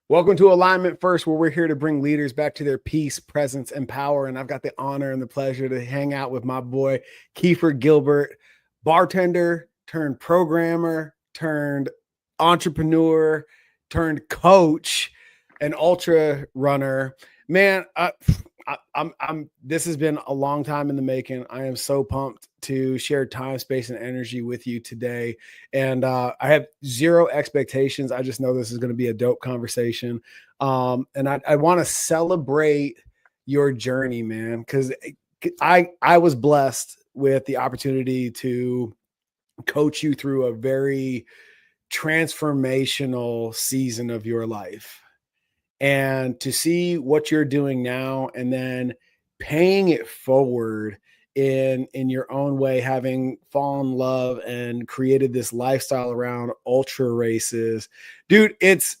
Welcome to Alignment First, where we're here to bring leaders back to their peace, presence, and power. And I've got the honor and the pleasure to hang out with my boy, Keifer Gilbert, bartender turned programmer, turned entrepreneur, turned coach, and ultra runner. Man, this has been a long time in the making. I am so pumped to share time, space, and energy with you today. And I have zero expectations. I just know this is going to be a dope conversation. And I want to celebrate your journey, man, because I was blessed with the opportunity to coach you through a very transformational season of your life. And to see what you're doing now and then paying it forward in your own way, having fallen in love and created this lifestyle around ultra races, dude, it's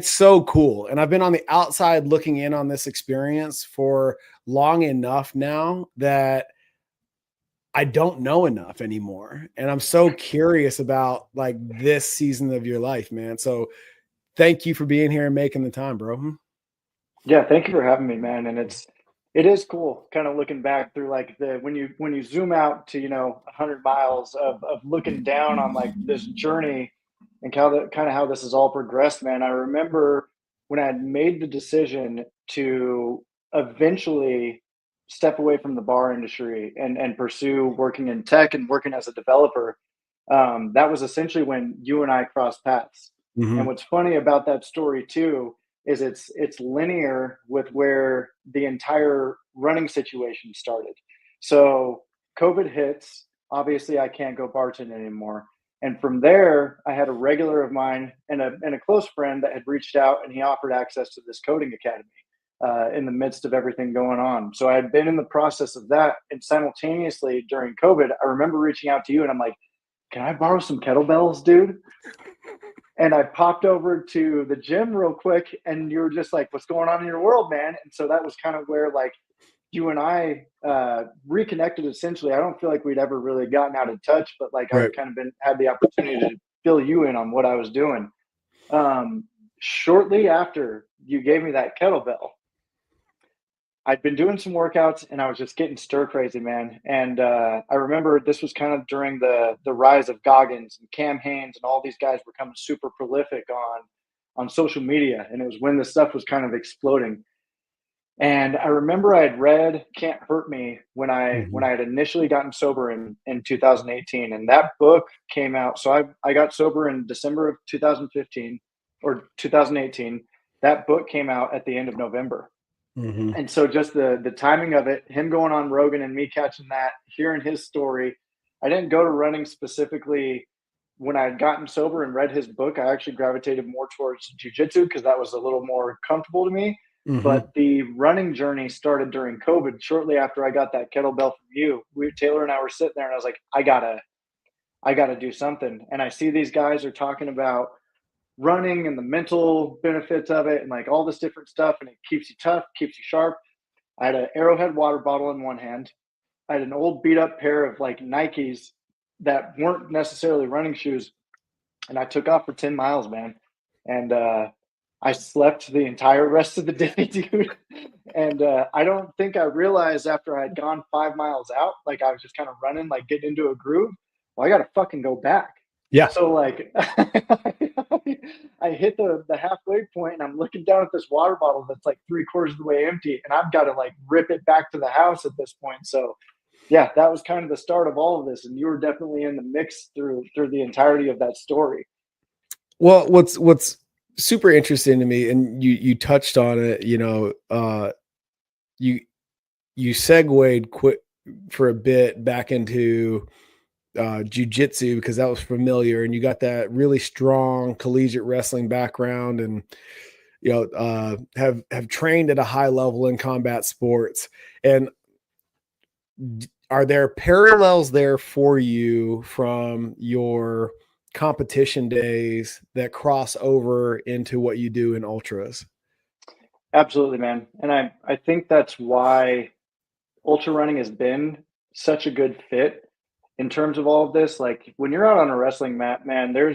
so cool. And I've been on the outside looking in on this experience for long enough now that I don't know enough anymore. And I'm so curious about like this season of your life, man. So thank you for being here and making the time, bro. Yeah, thank you for having me, man. And it is cool kind of looking back through like the when you zoom out to, 100 miles of looking down on like this journey and how this has all progressed, man. I remember when I had made the decision to eventually step away from the bar industry and pursue working in tech and working as a developer. That was essentially when you and I crossed paths. And Mm-hmm. what's funny about that story too is it's linear with where the entire running situation started. So COVID hits. Obviously, I can't go bartending anymore. And from there, I had a regular of mine and a close friend that had reached out, and he offered access to this coding academy in the midst of everything going on. So I had been in the process of that, and simultaneously during COVID, I remember reaching out to you, and I'm like, "Can I borrow some kettlebells, dude?" And I popped over to the gym real quick, and you were just like, "What's going on in your world, man?" And so that was kind of where like you and I reconnected. Essentially, I don't feel like we'd ever really gotten out of touch, but like I'd Right. kind of been had the opportunity to fill you in on what I was doing. Shortly after you gave me that kettlebell, I'd been doing some workouts and I was just getting stir crazy, man. And I remember this was kind of during the rise of Goggins and Cam Hanes and all these guys were becoming super prolific on social media, and it was when this stuff was kind of exploding. And I remember I had read "Can't Hurt Me" when Mm-hmm. I had initially gotten sober in 2018, and that book came out. So I got sober in December of 2015 or 2018. That book came out at the end of November. Mm-hmm. And so just the timing of it, him going on Rogan and me catching that, hearing his story. I didn't go to running specifically when I had gotten sober and read his book. I actually gravitated more towards jujitsu because that was a little more comfortable to me. Mm-hmm. But the running journey started during COVID. Shortly after I got that kettlebell from you, Taylor and I were sitting there, and I was like, I gotta do something. And I see these guys are talking about running and the mental benefits of it and like all this different stuff, and it keeps you tough, keeps you sharp. I had an Arrowhead water bottle in one hand. I had an old beat up pair of like Nikes that weren't necessarily running shoes, and I took off for 10 miles, man. And I slept the entire rest of the day, dude. And I don't think I realized after I had gone 5 miles out, like I was just kind of running, like getting into a groove. Well, I got to fucking go back. Yeah. So like I hit the halfway point and I'm looking down at this water bottle that's like three-quarters of the way empty, and I've got to like rip it back to the house at this point. So yeah, that was kind of the start of all of this, and you were definitely in the mix through the entirety of that story. Well, what's super interesting to me, and you touched on it, you you segued quick for a bit back into jujitsu because that was familiar, and you got that really strong collegiate wrestling background, and have trained at a high level in combat sports. And are there parallels there for you from your competition days that cross over into what you do in ultras? Absolutely, man. And I think that's why ultra running has been such a good fit in terms of all of this. Like when you're out on a wrestling mat, man, there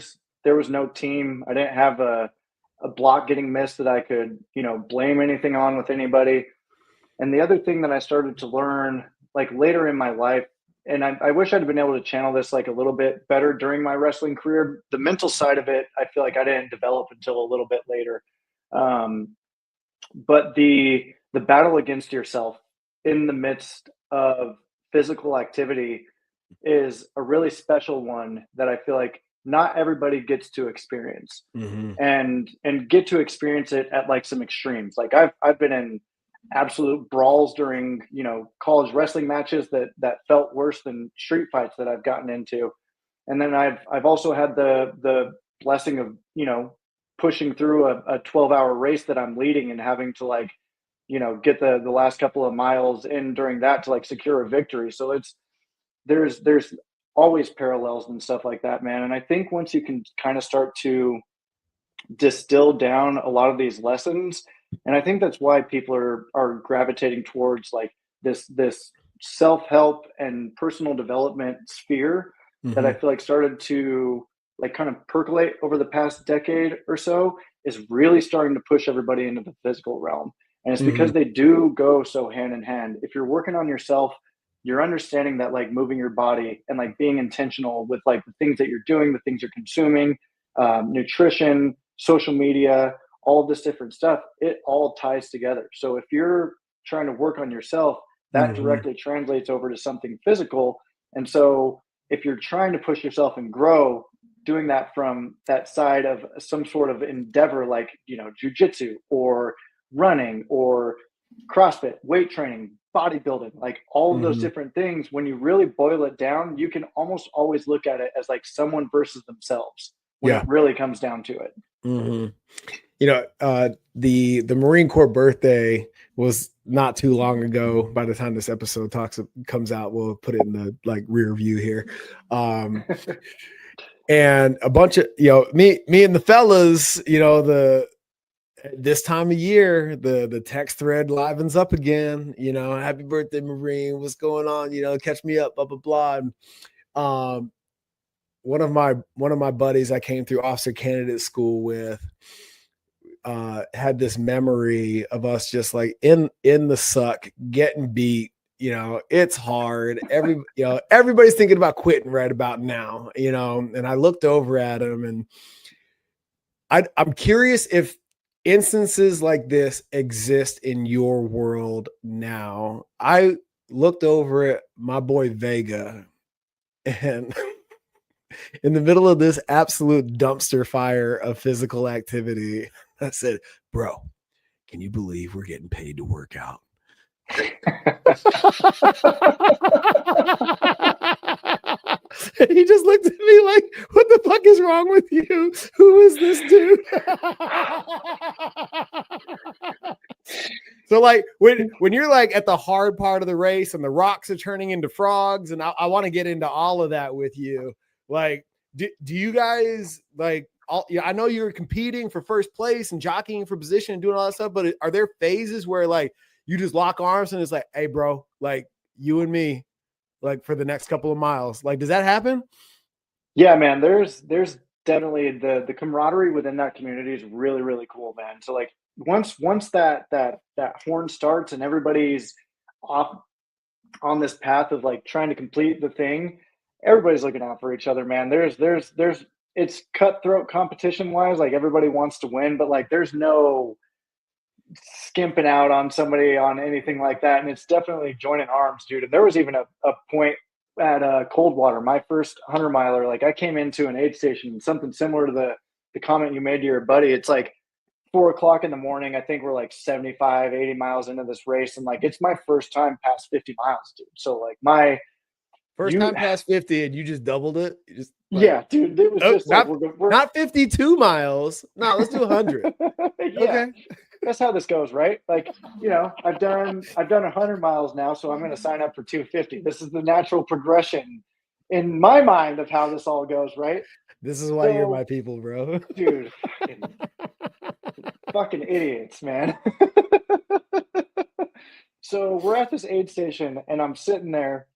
was no team. I didn't have a block getting missed that I could, blame anything on with anybody. And the other thing that I started to learn like later in my life, and I wish I'd been able to channel this like a little bit better during my wrestling career. The mental side of it, I feel like I didn't develop until a little bit later. Um, but the battle against yourself in the midst of physical activity is a really special one that I feel like not everybody gets to experience, Mm-hmm. and get to experience it at like some extremes. Like I've been in absolute brawls during, college wrestling matches that felt worse than street fights that I've gotten into. And then I've also had the blessing of, pushing through a 12-hour race that I'm leading and having to like, get the last couple of miles in during that to like secure a victory. So there's always parallels and stuff like that, man. And I think once you can kind of start to distill down a lot of these lessons, and I think that's why people are gravitating towards like this self-help and personal development sphere that I Mm-hmm. feel like started to like kind of percolate over the past decade or so, is really starting to push everybody into the physical realm. And it's Mm-hmm. because they do go so hand in hand. If you're working on yourself, you're understanding that like moving your body and like being intentional with like the things that you're doing, the things you're consuming, nutrition, social media, all of this different stuff, it all ties together. So if you're trying to work on yourself, that Mm-hmm. directly translates over to something physical. And so if you're trying to push yourself and grow, doing that from that side of some sort of endeavor like, jujitsu or running or CrossFit, weight training, bodybuilding, like all of those Mm-hmm. different things, when you really boil it down, you can almost always look at it as like someone versus themselves when it Yeah. really comes down to it. Mm-hmm. The Marine Corps birthday was not too long ago. By the time this episode comes out, we'll put it in the like rear view here. And a bunch of, me and the fellas, this time of year, the text thread livens up again. Happy birthday, Marine. What's going on? Catch me up, blah blah blah. And, one of my buddies I came through officer candidate school with had this memory of us just like in the suck, getting beat. It's hard. Everybody's thinking about quitting right about now. And I looked over at him, and I'm curious if instances like this exist in your world now. I looked over at my boy Vega, and in the middle of this absolute dumpster fire of physical activity, I said, bro, can you believe we're getting paid to work out? And he just looked at me like, what the fuck is wrong with you? Who is this dude? So like when you're like at the hard part of the race and the rocks are turning into frogs, and I want to get into all of that with you. Like, do you guys like I know you're competing for first place and jockeying for position and doing all that stuff, but are there phases where like you just lock arms and it's like, hey bro, like you and me, like for the next couple of miles? Like, does that happen? Yeah, man, there's definitely the camaraderie within that community is really, really cool, man. So like once that horn starts and everybody's off on this path of like trying to complete the thing, everybody's looking out for each other, man. There's it's cutthroat competition wise, like everybody wants to win, but like there's no skimping out on somebody on anything like that. And it's definitely joining arms, dude. And there was even a point at Coldwater, my first 100 miler, like I came into an aid station, something similar to the comment you made to your buddy. It's like 4 o'clock in the morning. I think we're like 75, 80 miles into this race. And like, it's my first time past 50 miles, dude. So like First time past 50 and you just doubled it. You just like, yeah, dude, it was just like, we're not 52 miles. No, let's do 100. yeah, Okay. that's how this goes, right? Like, I've done 100 miles now, so I'm going to sign up for 250. This is the natural progression in my mind of how this all goes, right? This is why you're my So, people, bro. dude, fucking idiots, man. So we're at this aid station, and I'm sitting there,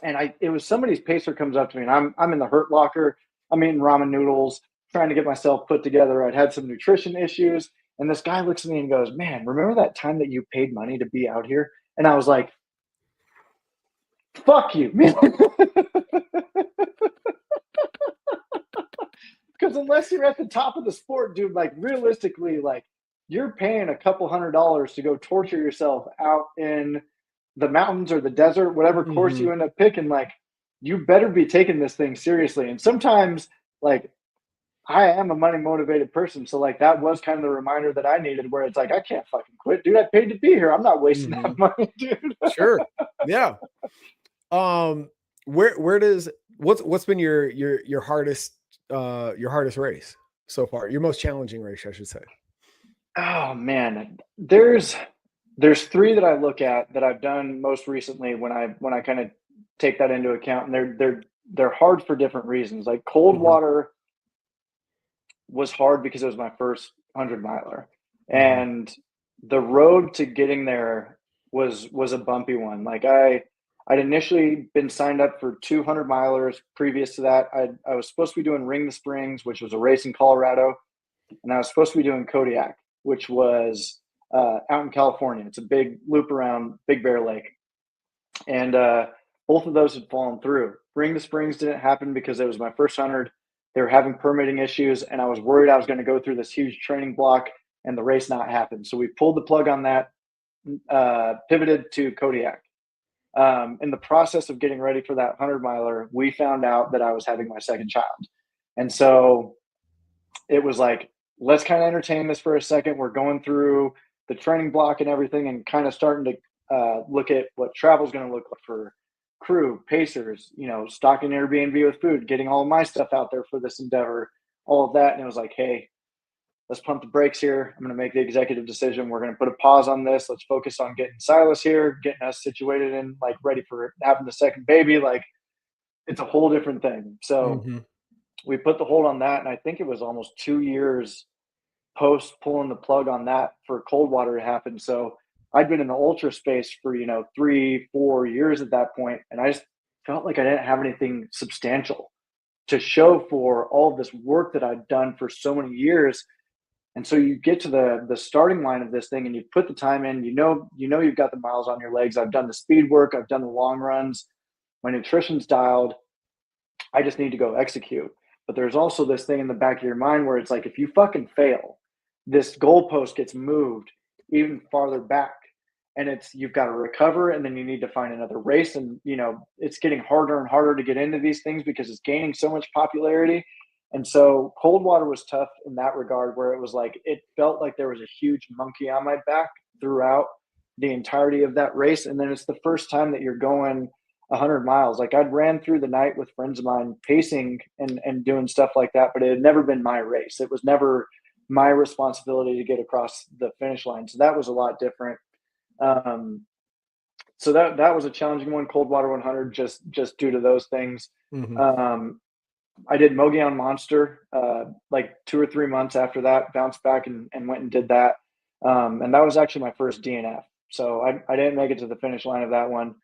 and it was somebody's pacer comes up to me, and I'm in the hurt locker. I'm eating ramen noodles, trying to get myself put together. I'd had some nutrition issues. And this guy looks at me and goes, man, remember that time that you paid money to be out here? And I was like, fuck you, man. Because unless you're at the top of the sport, dude, like realistically, like you're paying a couple $100s to go torture yourself out in the mountains or the desert, whatever course you end up picking. Like, you better be taking this thing seriously. And sometimes, like, I am a money motivated person. So, like, that was kind of the reminder that I needed where it's like, I can't fucking quit, dude. I paid to be here. I'm not wasting that money, dude. Sure. Yeah. Where does, what's been your hardest race so far? Your most challenging race, I should say. Oh man, there's three that I look at that I've done most recently when I kind of take that into account, and they're hard for different reasons. Like Coldwater was hard because it was my first 100-miler, and the road to getting there was a bumpy one. Like I'd initially been signed up for 200-milers. Previous to that, I was supposed to be doing Ring the Springs, which was a race in Colorado, and I was supposed to be doing Kodiak, which was out in California. It's a big loop around Big Bear Lake. And both of those had fallen through. Ring the Springs didn't happen because it was my first 100. They were having permitting issues, and I was worried I was going to go through this huge training block and the race not happen. So we pulled the plug on that, pivoted to Kodiak. In the process of getting ready for that 100-miler, we found out that I was having my second child. And so it was like, let's kind of entertain this for a second. We're going through the training block and everything and kind of starting to look at what travel is going to look like for crew, pacers, stocking Airbnb with food, getting all of my stuff out there for this endeavor, all of that. And it was like, hey, let's pump the brakes here. I'm going to make the executive decision. We're going to put a pause on this. Let's focus on getting Silas here, getting us situated and like ready for having the second baby. Like it's a whole different thing. So we put the hold on that. And I think it was almost 2 years post pulling the plug on that for Coldwater to happen. So I'd been in the ultra space for, 3-4 years at that point. And I just felt like I didn't have anything substantial to show for all of this work that I'd done for so many years. And so you get to the starting line of this thing and you put the time in, you've got the miles on your legs. I've done the speed work. I've done the long runs. My nutrition's dialed. I just need to go execute. But there's also this thing in the back of your mind where it's like, if you fucking fail, this goalpost gets moved even farther back, and you've got to recover, and then you need to find another race. And, it's getting harder and harder to get into these things because it's gaining so much popularity. And so Coldwater was tough in that regard, where it was like, it felt like there was a huge monkey on my back throughout the entirety of that race. And then it's the first time that you're going 100 miles. Like I'd ran through the night with friends of mine pacing and doing stuff like that, but it had never been my race. It was never my responsibility to get across the finish line. So that was a lot different. So that was a challenging one, Coldwater 100, just due to those things. I did Mogollon Monster like 2 or 3 months after that, bounced back and went and did that. And that was actually my first DNF. So I didn't make it to the finish line of that one.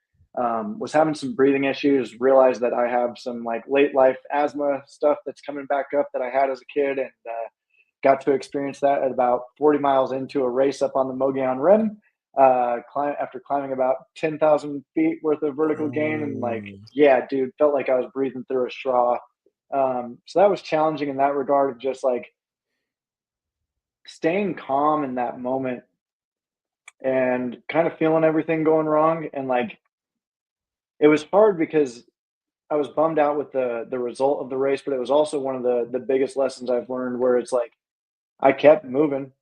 Was having some breathing issues, realized that I have some like late life asthma stuff that's coming back up that I had as a kid, and got to experience that at about 40 miles into a race up on the Mogollon Rim. After climbing about 10,000 feet worth of vertical gain, and like, yeah, dude, felt like I was breathing through a straw. So that was challenging in that regard of just like staying calm in that moment and kind of feeling everything going wrong. And like, it was hard because I was bummed out with the result of the race, but it was also one of the biggest lessons I've learned, where it's like, I kept moving.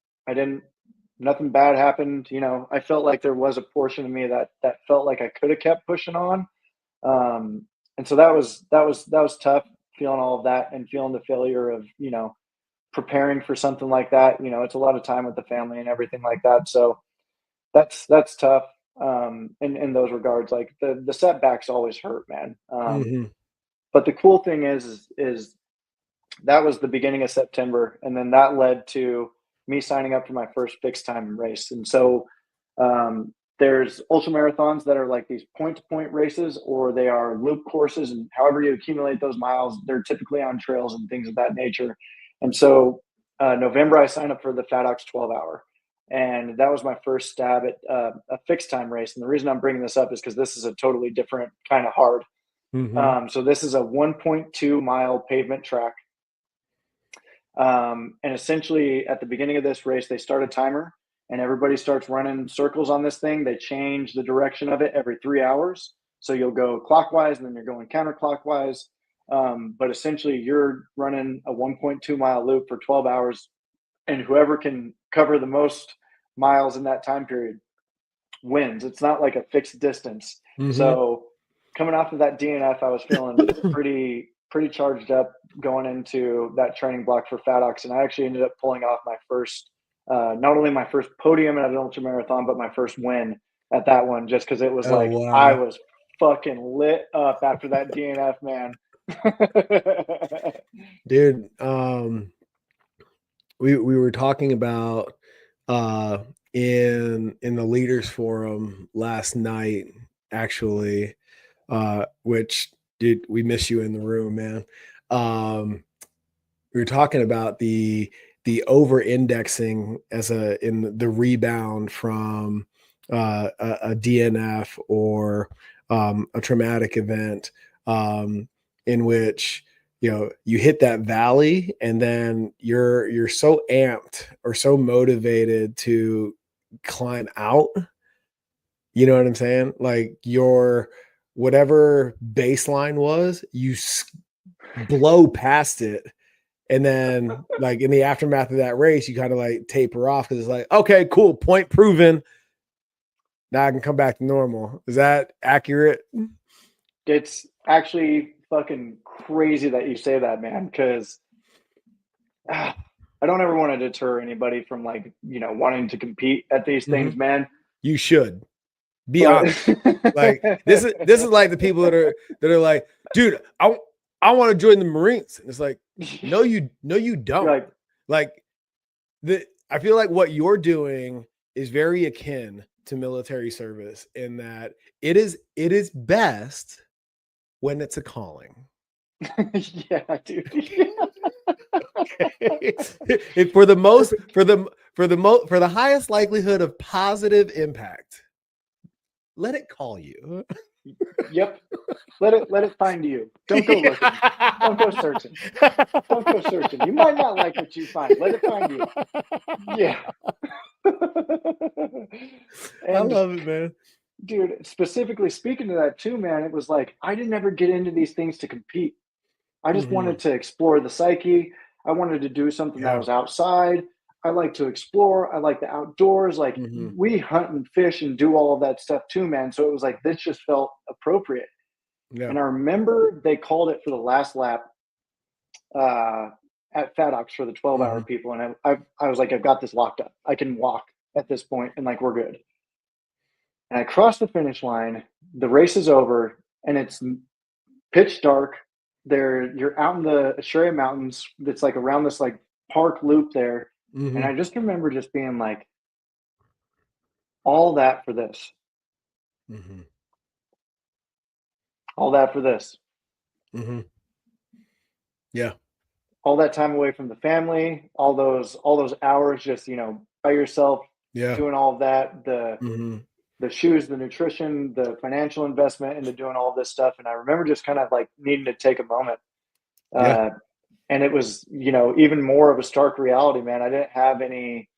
Nothing bad happened. I felt like there was a portion of me that felt like I could have kept pushing on. And so that was tough, feeling all of that and feeling the failure of, preparing for something like that. It's a lot of time with the family and everything like that. So that's tough. In those regards, like the setbacks always hurt, man. But the cool thing is that was the beginning of September. And then that led to me signing up for my first fixed time race. And so there's ultra marathons that are like these point to point races, or they are loop courses. And however you accumulate those miles, they're typically on trails and things of that nature. And so November, I signed up for the FatOx 12-hour. And that was my first stab at a fixed time race. And the reason I'm bringing this up is because this is a totally different kind of hard. So this is a 1.2 mile pavement track. And essentially at the beginning of this race, they start a timer and everybody starts running circles on this thing. They change the direction of it every 3 hours. So you'll go clockwise and then you're going counterclockwise. But essentially you're running a 1.2 mile loop for 12 hours, and whoever can cover the most miles in that time period wins. It's not like a fixed distance. So coming off of that DNF, I was feeling pretty charged up going into that training block for FatOx. And I actually ended up pulling off my first, not only my first podium at an ultra marathon, but my first win at that one, just because it was I was fucking lit up after that DNF, man. Dude, we were talking about in the leaders forum last night, actually, which, dude, we miss you in the room, man. We were talking about the over indexing in the rebound from a DNF or a traumatic event, in which you hit that valley and then you're so amped or so motivated to climb out. You know what I'm saying? Like your whatever baseline was, you blow past it. And then like in the aftermath of that race, you kind of like taper off because it's like, okay, cool, point proven. Now I can come back to normal. Is that accurate? It's actually fucking crazy that you say that, man, because I don't ever want to deter anybody from wanting to compete at these things, man. You should be honest. Like this is like the people that are like, dude, I want to join the Marines. And it's like, no, you don't. I feel like what you're doing is very akin to military service in that it is best when it's a calling. Yeah, dude. Okay. For the highest likelihood of positive impact, let it call you. Yep. Let it find you. Don't go looking. Don't go searching. Don't go searching. You might not like what you find. Let it find you. Yeah. I love it, man. Dude, specifically speaking to that too, man, it was like I didn't ever get into these things to compete. I just wanted to explore the psyche. I wanted to do something that was outside. I like to explore. I like the outdoors. Like we hunt and fish and do all of that stuff too, man. So it was like this just felt appropriate. Yeah. And I remember they called it for the last lap at FatOx for the 12-hour people. And I was like, I've got this locked up. I can walk at this point and like we're good. And I crossed the finish line. The race is over and it's pitch dark. You're out in the Asheria Mountains. That's like around this like park loop there. And I just remember just being like, all that for this. All that for this. Yeah. All that time away from the family, all those hours just, by yourself, doing all of that, the shoes, the nutrition, the financial investment into doing all this stuff. And I remember just kind of like needing to take a moment. And it was, even more of a stark reality, man. I didn't have any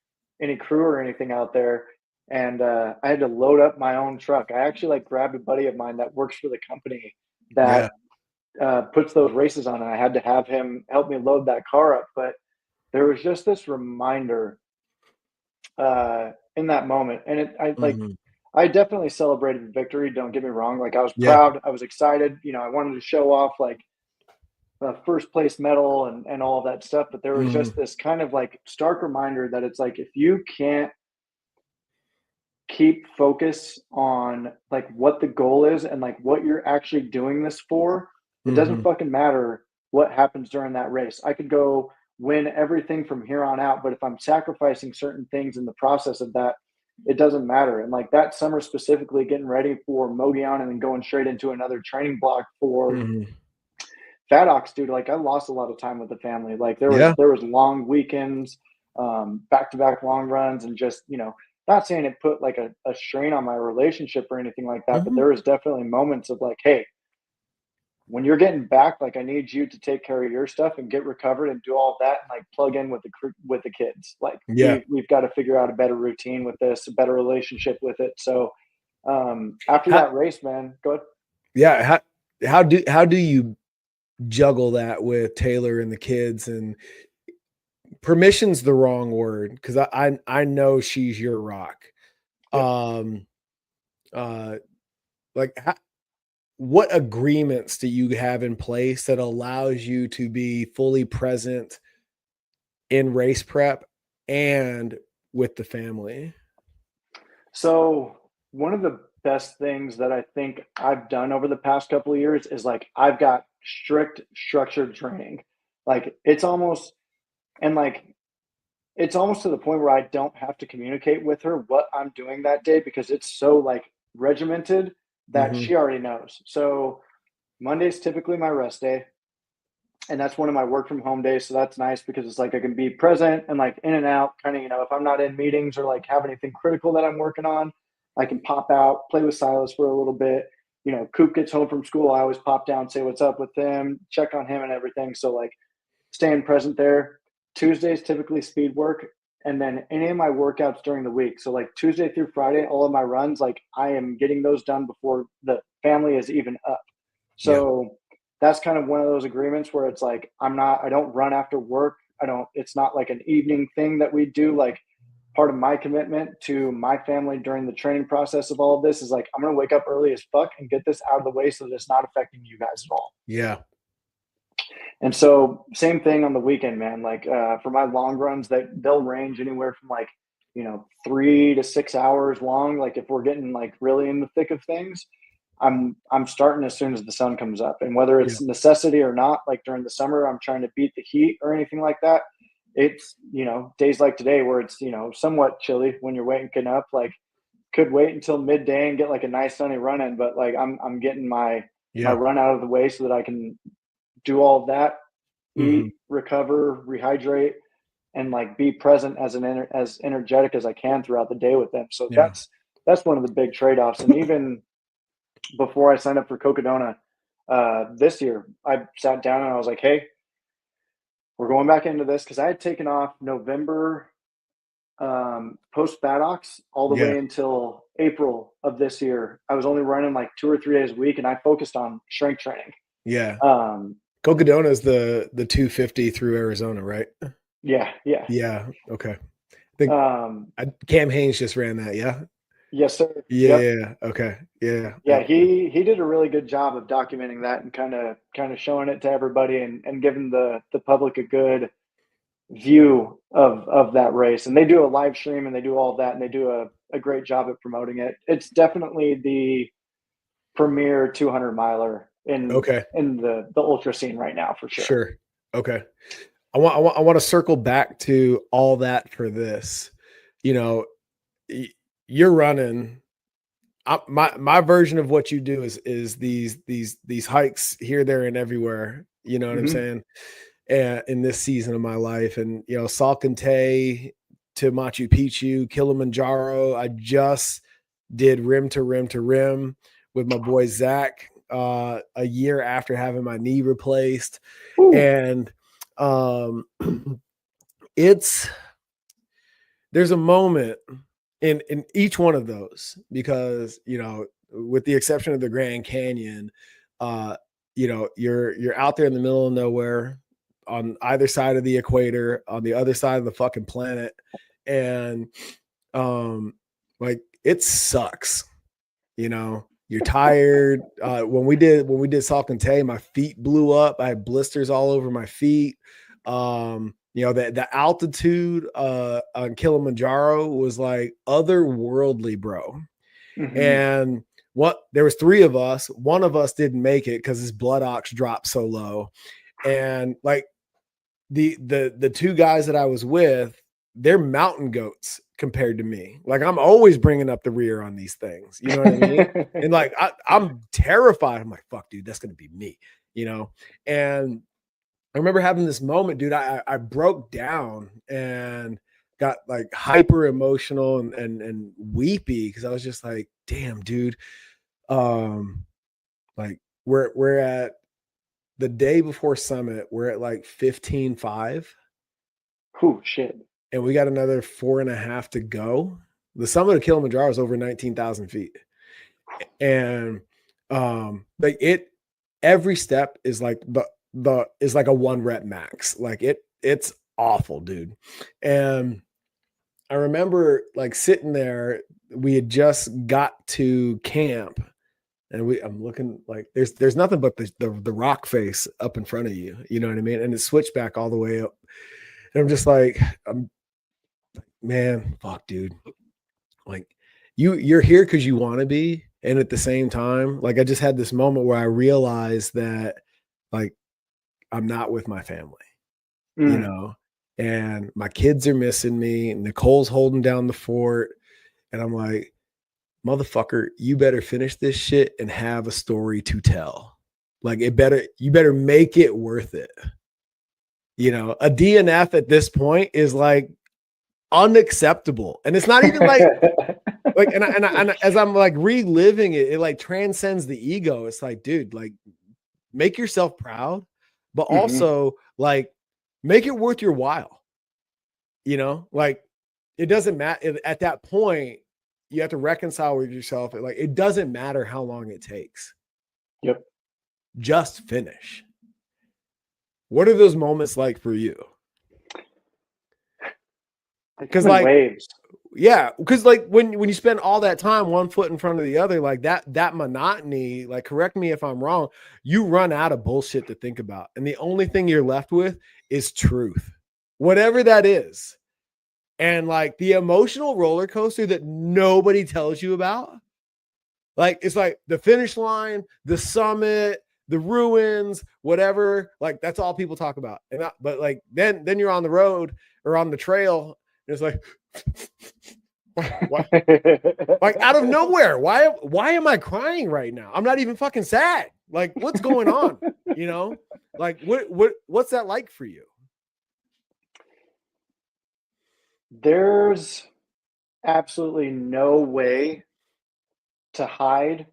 crew or anything out there. And I had to load up my own truck. I actually like grabbed a buddy of mine that works for the company that puts those races on. And I had to have him help me load that car up. But there was just this reminder in that moment. And I definitely celebrated the victory. Don't get me wrong. Like I was proud. I was excited. I wanted to show off like a first place medal and all of that stuff. But there was just this kind of like stark reminder that it's like, if you can't keep focus on like what the goal is and like what you're actually doing this for, it doesn't fucking matter what happens during that race. I could go win everything from here on out, but if I'm sacrificing certain things in the process of that, it doesn't matter. And like that summer specifically, getting ready for Mogollon and then going straight into another training block for FatOx, dude, like I lost a lot of time with the family. Like Yeah. there was long weekends, back-to-back long runs, and just, not saying it put like a strain on my relationship or anything like that, but Mhm. there was definitely moments of like, hey, when you're getting back, like I need you to take care of your stuff and get recovered and do all that and like plug in with the kids. Like Yeah. we've got to figure out a better routine with this, a better relationship with it. So after How, that race, man, go ahead. yeah. How do you juggle that with Taylor and the kids? And permission's the wrong word, because I know she's your rock. Yep. Um, uh, like what agreements do you have in place that allows you to be fully present in race prep and with the family? So one of the best things that I think I've done over the past couple of years is like I've got strict structured training. Like and like it's almost to the point where I don't have to communicate with her what I'm doing that day because it's so like regimented that Mhm. she already knows. So Monday's typically my rest day, and that's one of my work from home days. So that's nice because it's like I can be present and like in and out, kind of, if I'm not in meetings or like have anything critical that I'm working on, I can pop out, play with Silas for a little bit. Coop gets home from school. I always pop down, say what's up with him, check on him and everything. So like staying present there. Tuesdays typically speed work, and then any of my workouts during the week. So like Tuesday through Friday, all of my runs, like I am getting those done before the family is even up. Yeah. So that's kind of one of those agreements where it's like I don't run after work. It's not like an evening thing that we do. Like part of my commitment to my family during the training process of all of this is like I'm gonna wake up early as fuck and get this out of the way so that it's not affecting you guys at all. Yeah. And so same thing on the weekend, man. Like for my long runs, they'll range anywhere from like, 3 to 6 hours long. Like if we're getting like really in the thick of things, I'm starting as soon as the sun comes up. And whether Yeah. it's necessity or not, like during the summer, I'm trying to beat the heat or anything like that. It's, days like today where it's, somewhat chilly when you're waking up, like could wait until midday and get like a nice sunny run in, but like I'm getting my Yeah. run out of the way so that I can do all of that, Mhm. eat, recover, rehydrate, and like be present as energetic as I can throughout the day with them. So Yeah. that's one of the big trade offs. And even before I signed up for Cocodona this year, I sat down and I was like, hey, we're going back into this because I had taken off November post Badox all the Yeah. way until April of this year. I was only running like 2 or 3 days a week, and I focused on strength training. Yeah. Um, Cocodona is the 250 through Arizona, right? yeah, yeah. Yeah. Okay. I think Um, Cam Haynes just ran that. Yeah. yes, sir. Yep. Yeah. Okay. Yeah. Yeah, he did a really good job of documenting that and kind of showing it to everybody and giving the public a good view of that race. And they do a live stream and they do all that and they do a great job at promoting it. It's definitely the premier 200 miler Okay. in the ultra scene right now for sure. Sure. Okay. I want to circle back to all that for this. You know, you're running. My version of what you do is these hikes here, there, and everywhere. You know what I'm Hmm. saying? And in this season of my life, and Salcantay to Machu Picchu, Kilimanjaro. I just did rim to rim to rim with my boy Zach a year after having my knee replaced, Ooh. and it's there's a moment in each one of those, because with the exception of the Grand Canyon, uh you're out there in the middle of nowhere on either side of the equator, on the other side of the fucking planet, and like it sucks. You're tired. When we did Salcantay, my feet blew up. I had blisters all over my feet. The altitude on Kilimanjaro was like otherworldly, bro. Hmm. And there was three of us. One of us didn't make it because his blood ox dropped so low. And like the two guys that I was with, they're mountain goats compared to me. Like I'm always bringing up the rear on these things. You know what I mean? And like I'm terrified. I'm like, fuck, dude, that's gonna be me. And I remember having this moment, dude. I broke down and got like hyper emotional and weepy because I was just like, damn, dude. Like we're at the day before summit, we're at like 15.5. Oh shit. And we got another 4.5 to go. The summit of Kilimanjaro is over 19,000 feet. And like every step is like is like a 1 rep max. Like it's awful, dude. And I remember like sitting there, we had just got to camp, and I'm looking like there's nothing but the rock face up in front of you, you know what I mean? And it's switched back all the way up. And I'm just like, man, fuck, dude. Like you're here because you want to be. And at the same time, like I just had this moment where I realized that like I'm not with my family, and my kids are missing me. Nicole's holding down the fort. And I'm like, motherfucker, you better finish this shit and have a story to tell. Like you better make it worth it. A DNF at this point is like unacceptable. And it's not even like, and as I'm like reliving it, it like transcends the ego. It's like, dude, like make yourself proud, but also like make it worth your while. Like it doesn't matter at that point. You have to reconcile with yourself. Like it doesn't matter how long it takes. Yep. Just finish. What are those moments like for you? Because like waves. Yeah, because like when you spend all that time one foot in front of the other, like that monotony, like correct me if I'm wrong, you run out of bullshit to think about. And the only thing you're left with is truth. Whatever that is. And like the emotional roller coaster that nobody tells you about. Like it's like the finish line, the summit, the ruins, whatever. Like that's all people talk about. But like then you're on the road or on the trail. And it's like why? Like out of nowhere. Why am I crying right now? I'm not even fucking sad. Like what's going on? Like what's that like for you? There's absolutely no way to hide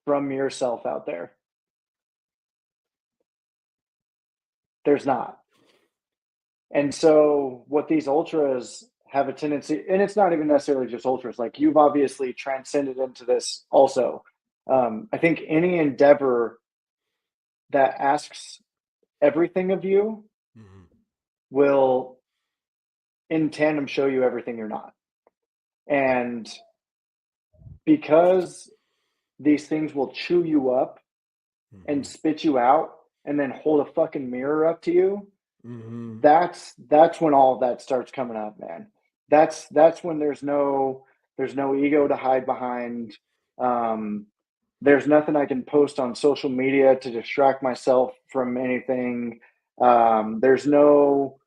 from yourself out there. There's not. And so what these ultras have a tendency, and it's not even necessarily just ultras, like you've obviously transcended into this also. I think any endeavor that asks everything of you will in tandem show you everything you're not. And because these things will chew you up and spit you out and then hold a fucking mirror up to you, that's when all of that starts coming up, man. That's when there's no ego to hide behind. There's nothing I can post on social media to distract myself from anything. There's no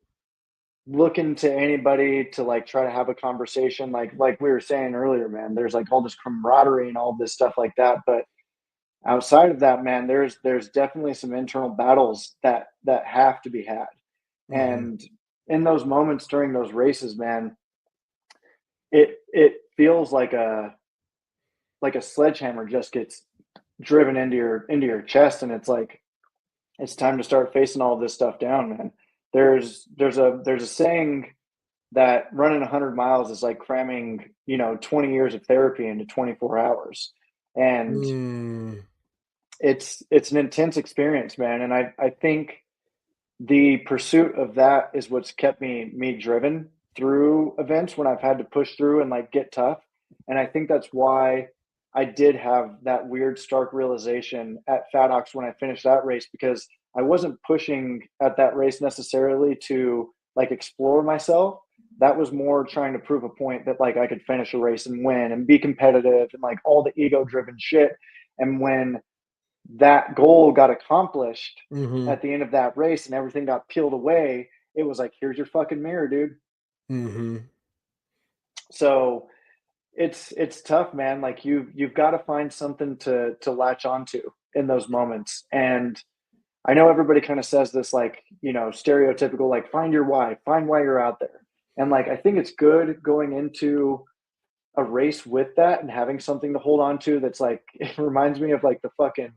looking to anybody to like try to have a conversation like we were saying earlier, man. There's like all this camaraderie and all this stuff like that, but outside of that, man, there's definitely some internal battles that have to be had. And in those moments during those races, man, it feels like a sledgehammer just gets driven into your chest, and it's like it's time to start facing all this stuff down, man. There's a saying that running 100 miles is like cramming 20 years of therapy into 24 hours, and it's an intense experience, man. And I think the pursuit of that is what's kept me driven through events when I've had to push through and like get tough. And I think that's why I did have that weird stark realization at Fat Ox when I finished that race, because I wasn't pushing at that race necessarily to like explore myself. That was more trying to prove a point that like I could finish a race and win and be competitive and like all the ego driven shit. And when that goal got accomplished at the end of that race and everything got peeled away, it was like, here's your fucking mirror, dude. So it's tough, man. Like you've got to find something to latch onto in those moments. And I know everybody kind of says this, like, stereotypical, like, find your why, find why you're out there. And like, I think it's good going into a race with that and having something to hold on to. That's like, it reminds me of like the fucking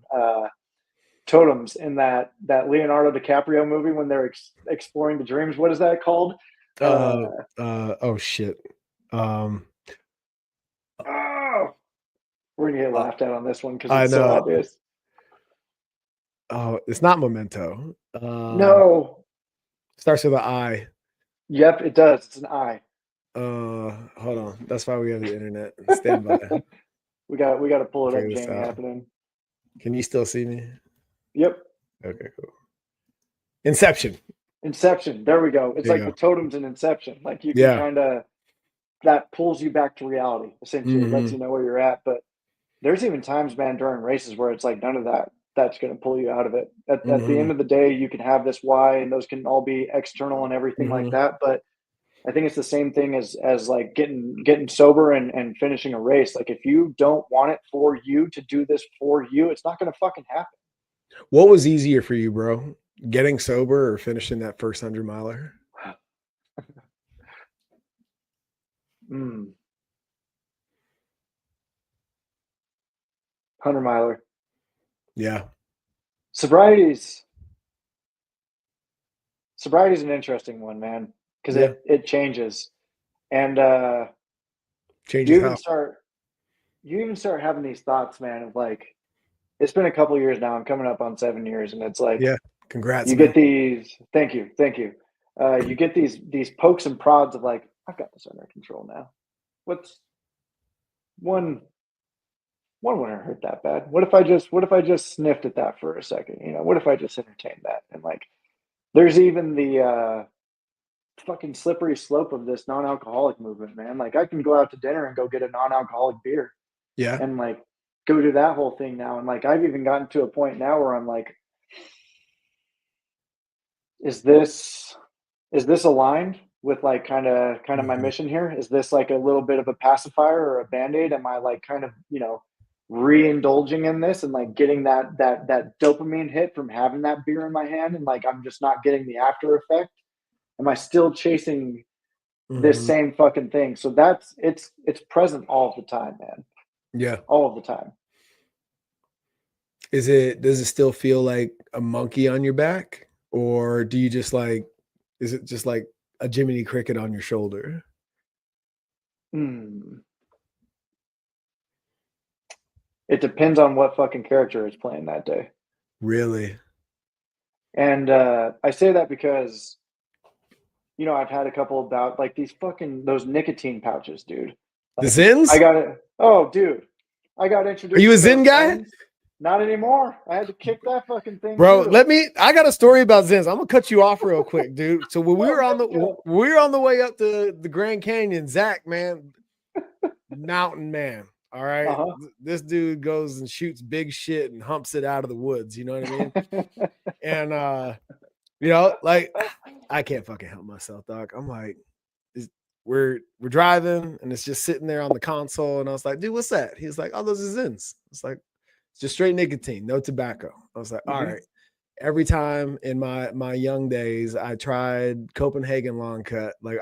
totems in that Leonardo DiCaprio movie when they're exploring the dreams. What is that called? Oh shit. Oh, we're gonna get laughed at on this one because I it's so know. obvious. Oh, it's not Memento. No. Starts with an I. Yep, it does. It's an I. Hold on. That's why we have the internet. Stand by. we got to pull it up. Figure this Jamie out. happening. Can you still see me? Yep. Okay, cool. Inception. There we go. It's There like you the go. totems in Inception. Like you can kind of, that pulls you back to reality. Essentially, it lets you know where you're at. But there's even times, man, during races where it's like none of that's going to pull you out of it. At the end of the day, you can have this why, and those can all be external and everything like that. But I think it's the same thing as like getting sober and finishing a race. Like if you don't want it for you to do this for you, it's not going to fucking happen. What was easier for you, bro? Getting sober or finishing that first 100-miler? 100-miler. Yeah. Sobriety's an interesting one, man, because it changes. And changes you even start having these thoughts, man, of like, it's been a couple years now. I'm coming up on 7 years, and it's like, congrats. You get these. Thank you. You get these pokes and prods of like, I've got this under control now. What's one wouldn't hurt that bad. What if I just sniffed at that for a second? What if I just entertained that? And like, there's even the fucking slippery slope of this non-alcoholic movement, man. Like I can go out to dinner and go get a non-alcoholic beer. Yeah. And like go do that whole thing now. And like I've even gotten to a point now where I'm like, is this aligned with like kind of my mission here? Is this like a little bit of a pacifier or a band-aid? Am I like kind of, re-indulging in this and like getting that dopamine hit from having that beer in my hand, and like I'm just not getting the after effect? Am I still chasing this same fucking thing? So it's present all the time, man. Yeah. All of the time. Does it still feel like a monkey on your back, or do you just like, is it just like a Jiminy Cricket on your shoulder? It depends on what fucking character is playing that day. Really? And I say that because, I've had a couple about like those nicotine pouches, dude. Like, the Zins? I got it. Oh, dude. I got introduced. Are you a Zin guy? Things. Not anymore. I had to kick that fucking thing. Bro, I got a story about Zins. I'm gonna cut you off real quick, dude. So when we were on the way up to the Grand Canyon, Zach, man, mountain man. All right. This dude goes and shoots big shit and humps it out of the woods. You know what I mean? And like I can't fucking help myself, dog. I'm like, we're driving and it's just sitting there on the console. And I was like, dude, what's that? He was like, oh, those are Zins. It's like, it's just straight nicotine, no tobacco. I was like, all right. Every time in my young days, I tried Copenhagen long cut. Like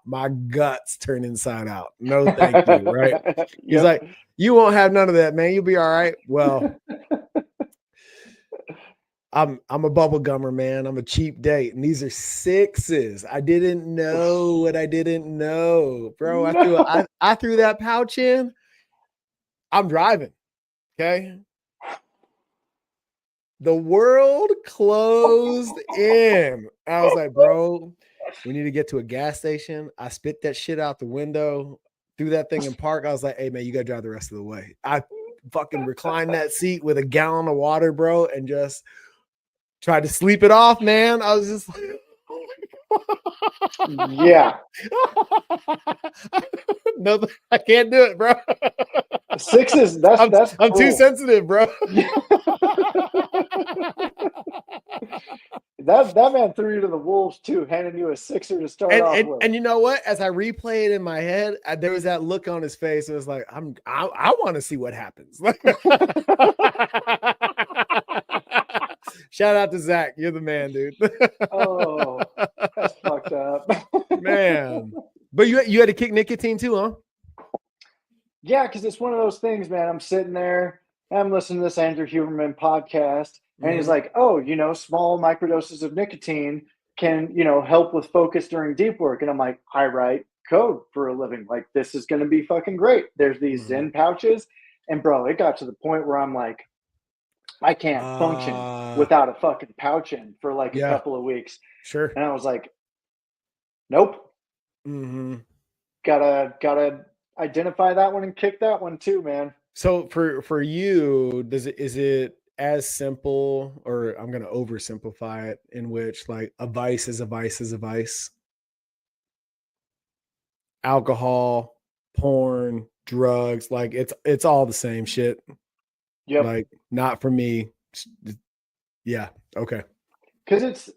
my guts turn inside out. No, thank you. Right? He's like, you won't have none of that, man. You'll be all right. Well, I'm a bubble gummer, man. I'm a cheap date, and these are 6s. I didn't know what I didn't know, bro. I threw that pouch in. I'm driving. Okay. The world closed in. I was like, bro, we need to get to a gas station. I spit that shit out the window, threw that thing in park. I was like, hey, man, you got to drive the rest of the way. I fucking reclined that seat with a gallon of water, bro, and just tried to sleep it off, man. I was just like, yeah. No, I can't do it, bro. 6s, that's I'm too sensitive, bro. That man threw you to the wolves too, handing you a 6er to start off with. And you know what? As I replay it in my head, there was that look on his face. It was like, I want to see what happens. Shout out to Zach. You're the man, dude. Oh, that's fucked up. Man. But you had to kick nicotine too, huh? Yeah, because it's one of those things, man. I'm sitting there, and I'm listening to this Andrew Huberman podcast, and he's like, "Oh, small microdoses of nicotine can, help with focus during deep work." And I'm like, "I write code for a living. Like, this is going to be fucking great." There's these Zen pouches, and bro, it got to the point where I'm like, I can't function without a fucking pouch in for like a couple of weeks. Sure. And I was like, nope. Gotta identify that one and kick that one too, man. So for you, is it as simple, or I'm gonna oversimplify it, in which like a vice is a vice is a vice? Alcohol, porn, drugs, like it's all the same shit. Yep. Like, not for me. Yeah. Okay. Because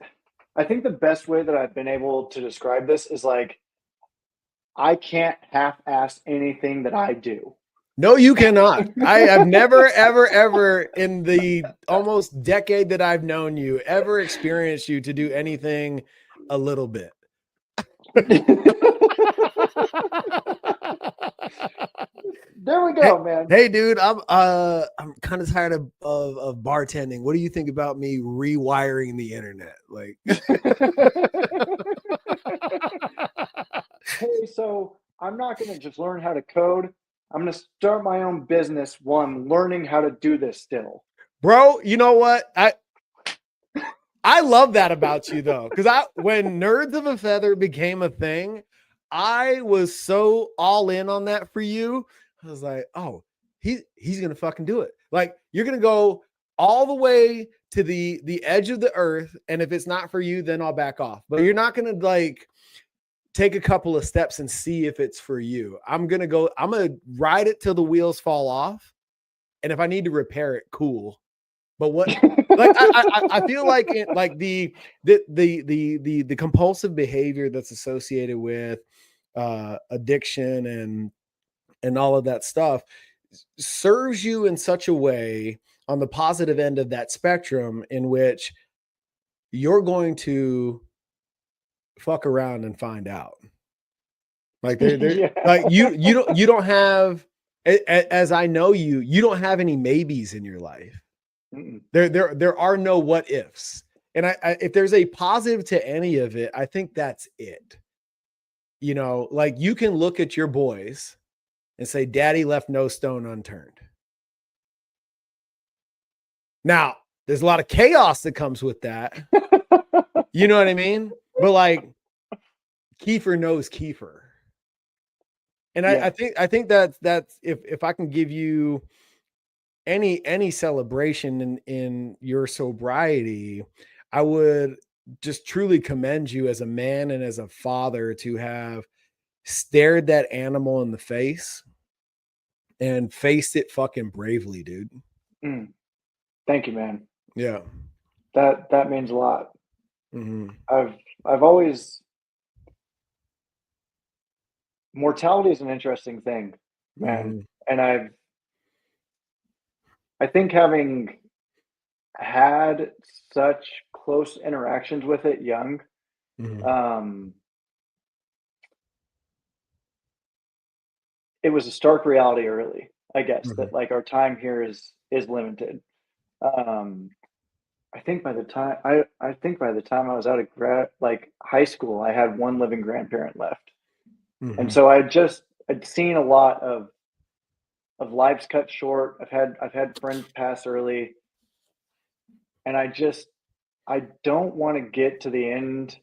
I think the best way that I've been able to describe this is like, I can't half-ass anything that I do. No, you cannot. I have never, ever, ever in the almost decade that I've known you ever experienced you to do anything a little bit. There we go, man. Hey, dude, I'm kind of tired of bartending. What do you think about me rewiring the internet? Like, hey, so I'm not going to just learn how to code. I'm going to start my own business while I'm learning how to do this still. Bro, you know what? I love that about you though, because when Nerds of a Feather became a thing, I was so all in on that for you. I was like, oh, he's gonna fucking do it. Like, you're gonna go all the way to the edge of the earth, and if it's not for you, then I'll back off. But you're not gonna like take a couple of steps and see if it's for you. I'm gonna ride it till the wheels fall off, and if I need to repair it, cool. But what, like, I feel like the compulsive behavior that's associated with addiction and all of that stuff serves you in such a way on the positive end of that spectrum, in which you're going to fuck around and find out. Like, like you don't have, as I know you don't have any maybes in your life. There are no what ifs. And I if there's a positive to any of it, I think that's it. Like, you can look at your boys and say, daddy left no stone unturned. Now, there's a lot of chaos that comes with that. You know what I mean? But like, Keifer knows Keifer. And I think that's if I can give you any celebration in your sobriety, I would just truly commend you as a man and as a father to have stared that animal in the face and faced it fucking bravely, dude. Thank you, man. Yeah. That means a lot. I've always, mortality is an interesting thing, man. And I think having had such close interactions with it young, it was a stark reality early, I guess, that like our time here is limited. I think by the time I was out of high school, I had one living grandparent left. And so I'd seen a lot of lives cut short. I've had friends pass early, and I don't want to get to the end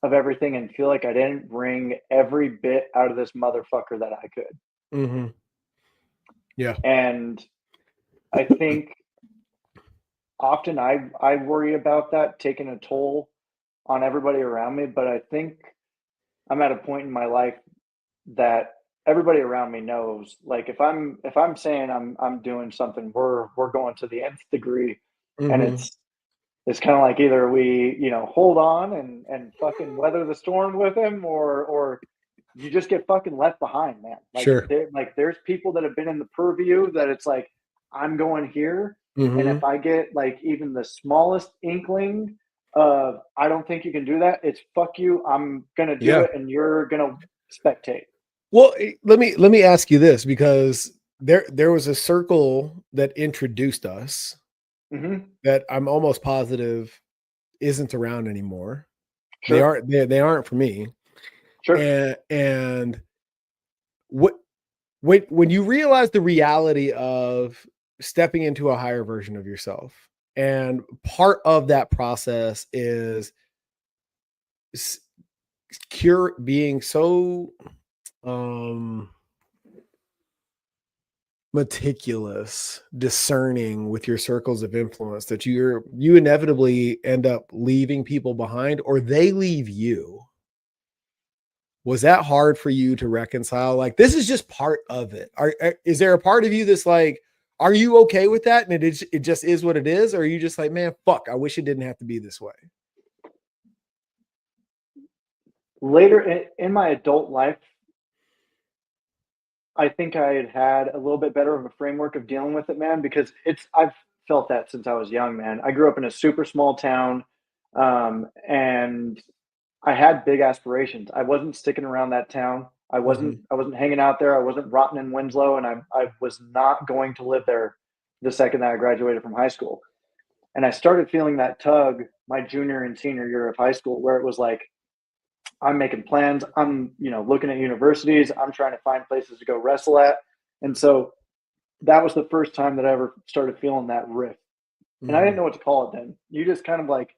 of everything and feel like I didn't bring every bit out of this motherfucker that I could. Yeah. And I think often I worry about that taking a toll on everybody around me, but I think I'm at a point in my life that everybody around me knows, like, if I'm saying I'm doing something, we're going to the nth degree. And it's kind of like, either we, hold on and fucking weather the storm with him, or you just get fucking left behind, man. Like, sure. There's people that have been in the purview that it's like, I'm going here, And Mm-hmm. if I get like even the smallest inkling of, I don't think you can do that, it's fuck you. I'm going to do Yeah. it and you're going to spectate. Well, let me ask you this, because there was a circle that introduced us Hmm. that I'm almost positive isn't around anymore. Sure. They aren't for me. Sure. And what when you realize the reality of stepping into a higher version of yourself, and part of that process is cure being so um meticulous, discerning with your circles of influence, that you inevitably end up leaving people behind, or they leave you. Was that hard for you to reconcile? Like, this is just part of it. Is there a part of you that's like, are you okay with that? And it just is what it is? Or are you just like, man, fuck, I wish it didn't have to be this way? Later in my adult life, I think I had a little bit better of a framework of dealing with it, man, because I've felt that since I was young, man. I grew up in a super small town, and I had big aspirations. I wasn't sticking around that town. Mhm. I wasn't hanging out there. I wasn't rotting in Winslow, and I was not going to live there the second that I graduated from high school. And I started feeling that tug my junior and senior year of high school, where it was like, I'm making plans. I'm, looking at universities. I'm trying to find places to go wrestle at. And so that was the first time that I ever started feeling that rift. And I didn't Mhm. know what to call it then. You just kind of like,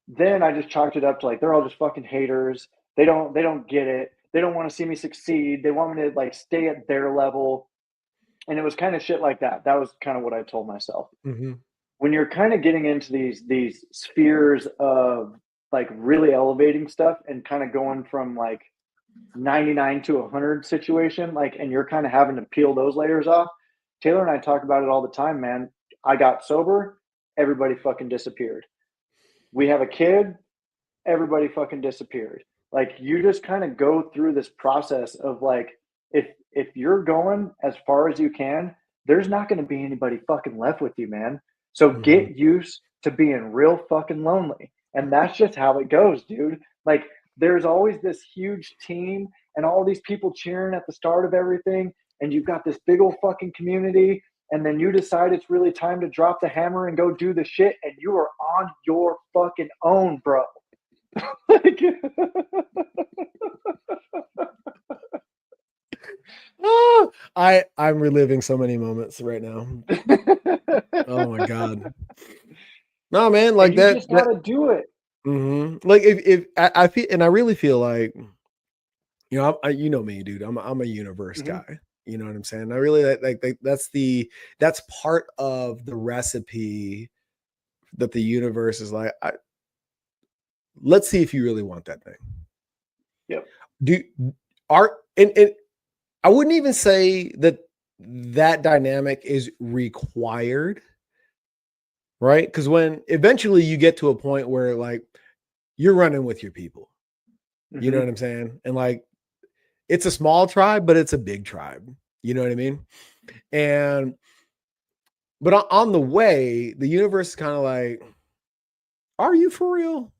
then I just chalked it up to like, they're all just fucking haters. They don't get it. They don't want to see me succeed. They want me to like stay at their level. And it was kind of shit like that. That was kind of what I told myself. Mhm. When you're kind of getting into these spheres of like really elevating stuff and kind of going from like 99 to 100 situation, like, and you're kind of having to peel those layers off. Taylor and I talk about it all the time, man. I got sober, everybody fucking disappeared. We have a kid, everybody fucking disappeared. Like, you just kind of go through this process of like, if you're going as far as you can, there's not going to be anybody fucking left with you, man. So Mhm. get used to being real fucking lonely. And that's just how it goes, dude. Like, there's always this huge team and all these people cheering at the start of everything, and you've got this big old fucking community, and then you decide it's really time to drop the hammer and go do the shit, and you are on your fucking own, bro. Like, Ah, I'm reliving so many moments right now. Oh my god. No, man, and like you that just got that to do it. like if I feel, and I really feel like, you know me, dude. I'm a universe Hmm. guy. You know what I'm saying? I really like that's part of the recipe that the universe is like, let's see if you really want that thing. Yep. Do art and I wouldn't even say that that dynamic is required, right? Because when eventually you get to a point where like you're running with your people, you know what Hmm. I'm saying? And like it's a small tribe, but it's a big tribe. You know what I mean? And but on the way, the universe is kind of like, are you for real?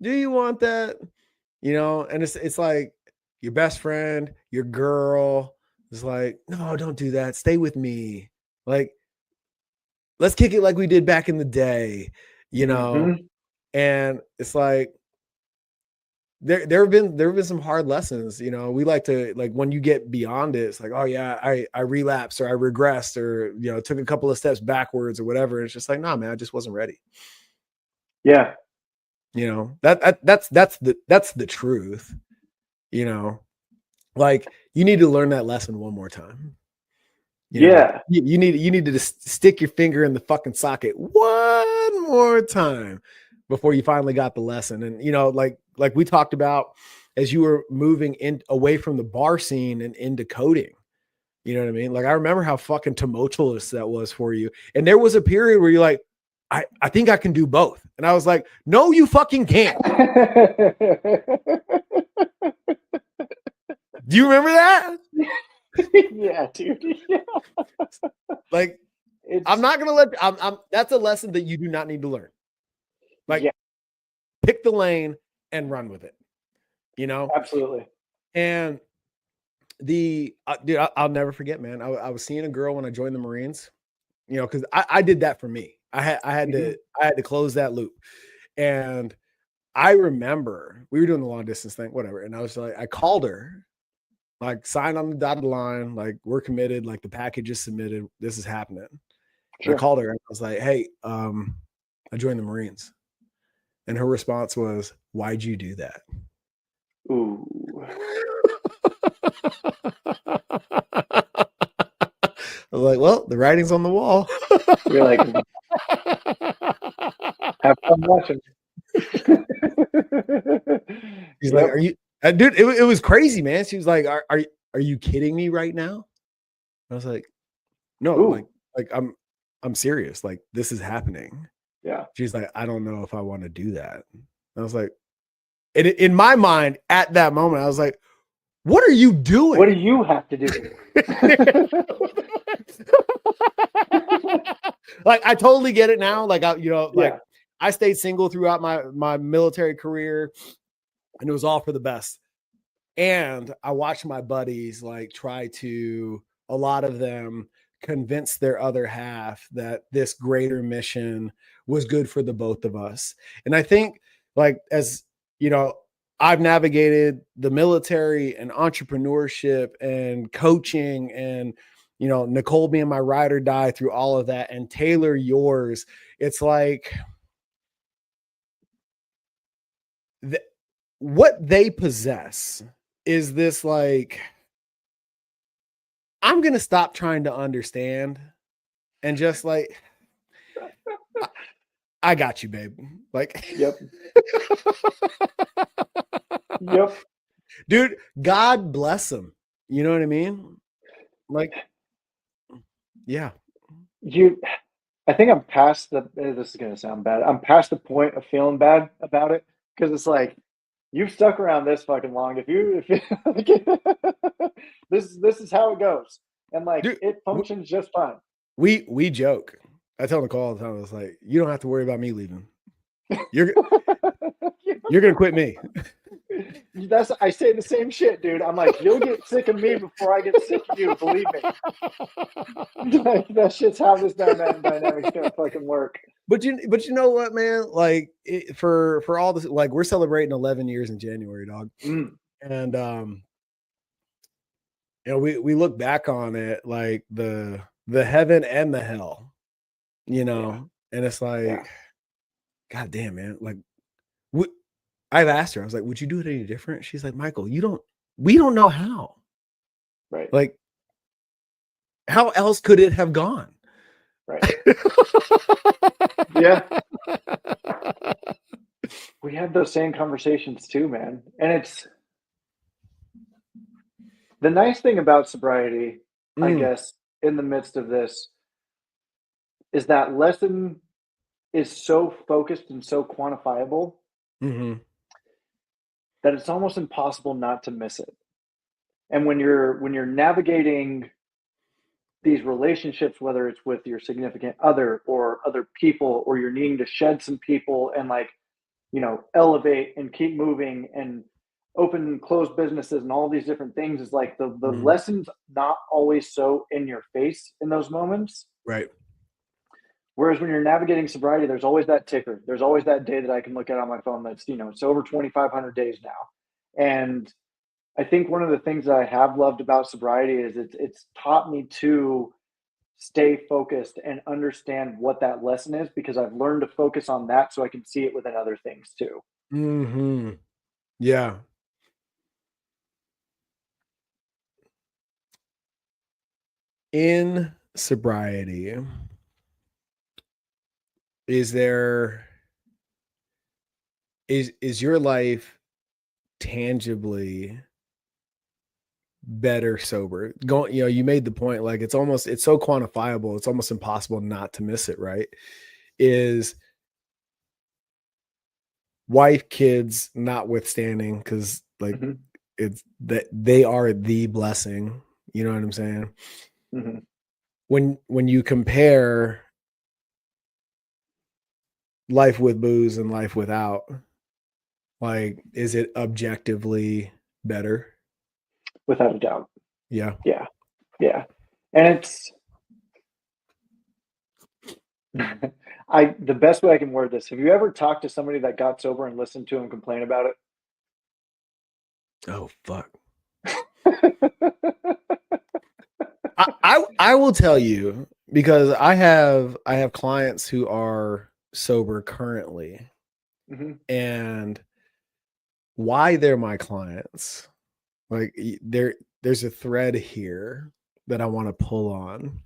Do you want that? And it's like your best friend, your girl is like, no, don't do that. Stay with me. Like, let's kick it like we did back in the day, you know. Hmm. And it's like there have been some hard lessons. We like to, like, when you get beyond it, it's like, oh yeah, I relapsed, or I regressed, or took a couple of steps backwards or whatever. And it's just like, nah, man, I just wasn't ready. Yeah. That's the truth. you know like, you need to learn that lesson one more time. Yeah. You need to just stick your finger in the fucking socket one more time before you finally got the lesson. And like we talked about, as you were moving in away from the bar scene and into coding. You know what I mean? Like, I remember how fucking tumultuous that was for you. And there was a period where you're like, I think I can do both. And I was like, no, you fucking can't. Do you remember that? Yeah, dude. Yeah. Like, I'm not gonna let. That's a lesson that you do not need to learn. Like, pick the lane and run with it. You know, absolutely. And dude, I'll never forget, man. I was seeing a girl when I joined the Marines. You know, because I did that for me. I had to close that loop, and I remember we were doing the long distance thing, whatever. And I was like, I called her, like, signed on the dotted line, like, we're committed, like, the package is submitted, this is happening. Sure. I called her and I was like, hey, I joined the Marines. And her response was, why'd you do that? Ooh. I was like, well, the writing's on the wall. You're like, have fun watching. She's like, are you, dude, it was crazy, man. She was like, are you kidding me right now? I was like, no, like I'm serious. Like, this is happening. Yeah. She's like, I don't know if I want to do that. I was like, in my mind at that moment, I was like, what are you doing? What do you have to do? Like, I totally get it now. Like, I stayed single throughout my military career, and it was all for the best. And I watched my buddies, like, try to, a lot of them, convince their other half that this greater mission was good for the both of us. And I think, like, as you know, I've navigated the military and entrepreneurship and coaching, and, you know, Nicole being my ride or die through all of that, and Taylor, yours. It's like what they possess is this, like, I'm going to stop trying to understand and just, like, I got you, babe. Like, yep. Dude, God bless them. You know what I mean? Like, yeah. I think I'm past this is going to sound bad. I'm past the point of feeling bad about it, because it's like, you've stuck around this fucking long. If you this is how it goes. And, like, dude, it functions just fine. We joke. I tell Nicole all the time, it's like, you don't have to worry about me leaving. You're gonna quit me. I say the same shit, dude. I'm like, you'll get sick of me before I get sick of you. Believe me. Like, that shit's how this dynamic's gonna fucking work. But you know what, man? Like, for all this, like, we're celebrating 11 years in January, dog. And you know, we look back on it like the heaven and the hell, you know, and it's like, God damn, man. Like, I've asked her, I was like, would you do it any different? She's like, Michael, we don't know how. Right. Like, how else could it have gone? Right. Yeah. We had those same conversations too, man. And it's the nice thing about sobriety, I guess, in the midst of this, is that lesson is so focused and so quantifiable that it's almost impossible not to miss it. And when you're navigating these relationships, whether it's with your significant other or other people, or you're needing to shed some people and, like, you know, elevate and keep moving and open and close businesses and all these different things, is like the lessons not always so in your face in those moments. Right. Whereas when you're navigating sobriety, there's always that ticker. There's always that day that I can look at on my phone that's, you know, it's over 2,500 days now. And I think one of the things that I have loved about sobriety is it's taught me to stay focused and understand what that lesson is, because I've learned to focus on that so I can see it within other things too. Yeah. In sobriety, is your life tangibly better sober? Going, you know, you made the point, like, it's so quantifiable, it's almost impossible not to miss it, right? Is wife, kids notwithstanding, because, like, it's that they are the blessing, you know what I'm saying? when you compare life with booze and life without, like, is it objectively better? Without a doubt. Yeah. Yeah. Yeah. And it's the best way I can word this. Have you ever talked to somebody that got sober and listened to him complain about Oh, fuck. it? I will tell you, because I have clients who are sober currently, Mhm. and why they're my clients, like, there's a thread here that I want to pull on,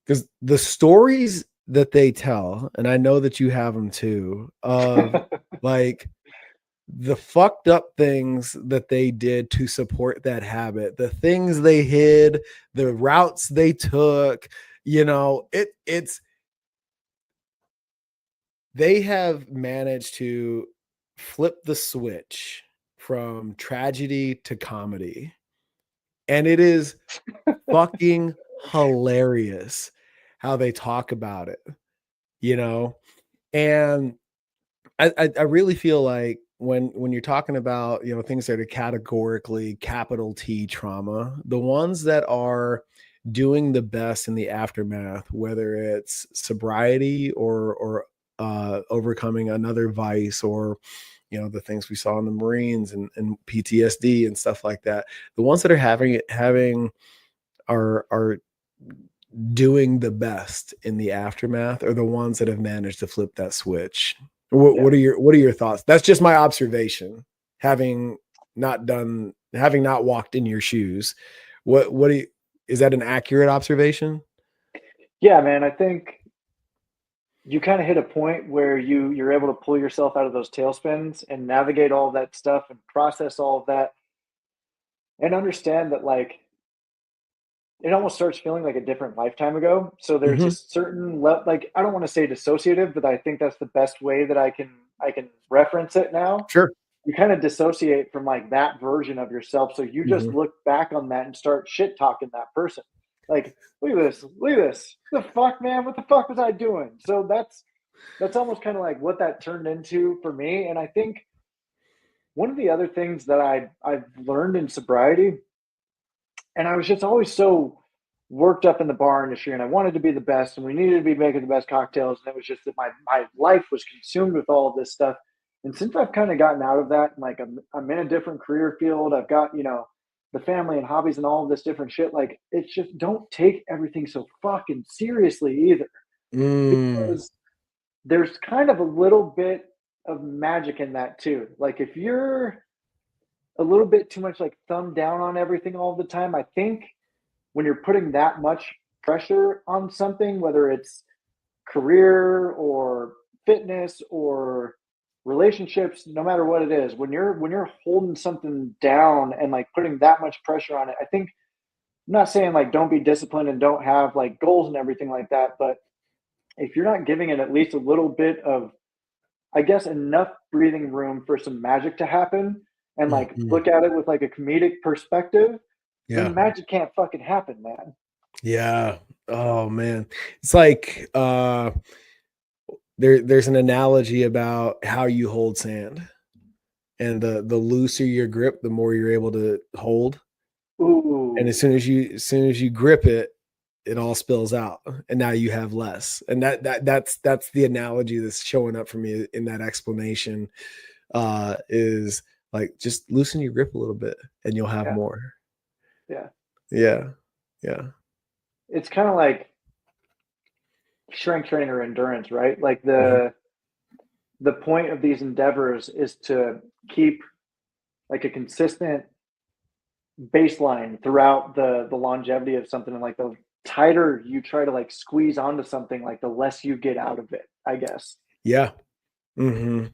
because the stories that they tell, and I know that you have them too, of like the fucked up things that they did to support that habit, the things they hid, the routes they took, it's they have managed to flip the switch from tragedy to comedy. And it is fucking hilarious how they talk about it, you know? And I really feel like when you're talking about, things that are categorically capital T trauma, the ones that are doing the best in the aftermath, whether it's sobriety or overcoming another vice, or the things we saw in the Marines and PTSD and stuff like that, the ones that are having are doing the best in the aftermath are the ones that have managed to flip that switch. What, Yeah. what are your thoughts? That's just my observation, having not walked in your shoes. What do you, is that an accurate observation? Yeah, man, I think you kind of hit a point where you're able to pull yourself out of those tailspins and navigate all that stuff and process all of that and understand that, like, it almost starts feeling like a different lifetime ago. So there's a Hmm. certain like, I don't want to say dissociative, but I think that's the best way that I can reference it now. Sure. You kind of dissociate from like that version of yourself. So you just Hmm. look back on that and start shit talking that person. Like, look at this. The fuck, man, what the fuck was I doing? So that's almost kind of like what that turned into for me. And I think one of the other things that I've learned in sobriety, and I was just always so worked up in the bar industry, and I wanted to be the best, and we needed to be making the best cocktails, and it was just that my life was consumed with all of this stuff. And since I've kind of gotten out of that, and like I'm in a different career field, I've got the family and hobbies and all of this different shit. Like, it's just, don't take everything so fucking seriously either, Mm. because there's kind of a little bit of magic in that too. Like, if you're a little bit too much like thumb down on everything all the time, I think when you're putting that much pressure on something, whether it's career or fitness or relationships, no matter what it is, when you're holding something down and like putting that much pressure on it, I think, I'm not saying like don't be disciplined and don't have like goals and everything like that, but if you're not giving it at least a little bit of, I guess, enough breathing room for some magic to happen, and like Mhm. look at it with like a comedic perspective, then Yeah. magic can't fucking happen, man. Yeah. Oh man. It's like there's an analogy about how you hold sand. And the looser your grip, the more you're able to hold. And Ooh, as soon as you grip it, it all spills out, and now you have less. And that's the analogy that's showing up for me in that explanation, is like, just loosen your grip a little bit and you'll have yeah, more. yeah. Yeah. Yeah. It's kind of like strength trainer endurance, right? Like Mhm. the point of these endeavors is to keep like a consistent baseline throughout the longevity of something, and like the tighter you try to like squeeze onto something, like the less you get out of it, I guess. Yeah. Mhm.